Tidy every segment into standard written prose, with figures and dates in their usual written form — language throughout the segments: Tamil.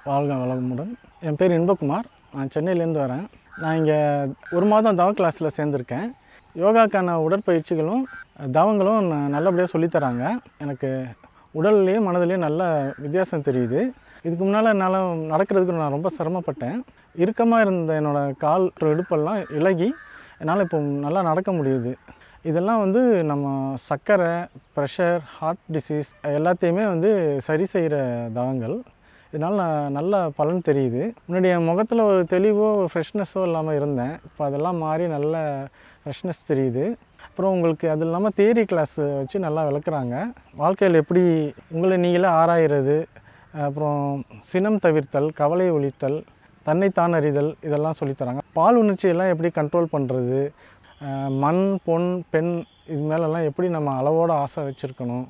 வாழ்க வளமுடன். என் பேர் இன்பகுமார். நான் சென்னையிலேருந்து வரேன். நான் இங்கே 1 மாதம் தவ கிளாஸில் சேர்ந்துருக்கேன். யோகாக்கான உடற்பயிற்சிகளும் தவங்களும் நல்லபடியாக சொல்லித்தராங்க. எனக்கு உடல்லையும் மனதிலையும் நல்ல வித்தியாசம் தெரியுது. இதுக்கு முன்னால் என்னால் நடக்கிறதுக்கு நான் ரொம்ப சிரமப்பட்டேன். இறுக்கமாக இருந்த என்னோடய கால் இடுப்பெல்லாம் இளகி என்னால் இப்போ நல்லா நடக்க முடியுது. இதெல்லாம் வந்து நம்ம சர்க்கரை, ப்ரெஷர், ஹார்ட் டிசீஸ் எல்லாத்தையுமே வந்து சரி செய்கிற தவங்கள். இதனால் நல்ல பலன் தெரியுது. முன்னாடி என் முகத்தில் ஒரு தெளிவோ ஃப்ரெஷ்னஸோ இல்லாமல் இருந்தேன். இப்போ அதெல்லாம் மாறி நல்ல ஃப்ரெஷ்னஸ் தெரியுது. அப்புறம் உங்களுக்கு அது இல்லாமல் தியரி கிளாஸ் வச்சு நல்லா விளக்குறாங்க. வாழ்க்கையில் எப்படி உங்களை நீங்களே ஆராயிறது, அப்புறம் சினம் தவிர்த்தல், கவலை ஒழித்தல், தன்னைத்தான் அறிதல், இதெல்லாம் சொல்லித்தராங்க. பால் உணர்ச்சியெல்லாம் எப்படி கண்ட்ரோல் பண்ணுறது, மண், பொன், பெண் இது மேலெல்லாம் எப்படி நம்ம அளவோடு ஆசை வச்சுருக்கணும்,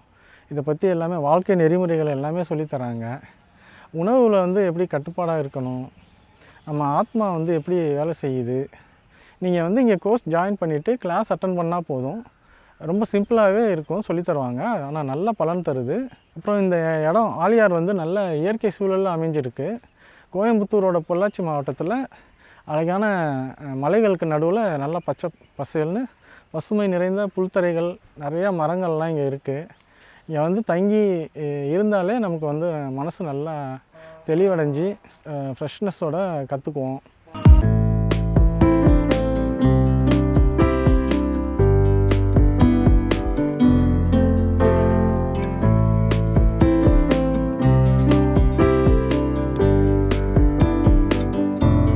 இதை பற்றி எல்லாமே வாழ்க்கை நெறிமுறைகள் எல்லாமே சொல்லித்தராங்க. உணவில் வந்து எப்படி கட்டுப்பாடாக இருக்கணும், நம்ம ஆத்மா வந்து எப்படி வேலை செய்யுது. நீங்கள் வந்து இங்கே கோர்ஸ் ஜாயின் பண்ணிவிட்டு கிளாஸ் அட்டன் பண்ணால் போதும். ரொம்ப சிம்பிளாகவே இருக்கும், சொல்லித்தருவாங்க. ஆனால் நல்ல பலன் தருது. அப்புறம் இந்த இடம் ஆழியார் வந்து நல்ல இயற்கை சூழலில் அமைஞ்சிருக்கு. கோயம்புத்தூரோட பொள்ளாச்சி மாவட்டத்தில் அழகான மலைகளுக்கு நடுவில் நல்லா பச்சை பசேல்னு பசுமை நிறைந்த புல்தரைகள், நிறையா மரங்கள்லாம் இங்கே இருக்குது. இங்கே வந்து தங்கி இருந்தாலே நமக்கு வந்து மனசு நல்லா தெளிவடைஞ்சு ஃப்ரெஷ்னஸோடு கற்றுக்குவோம்.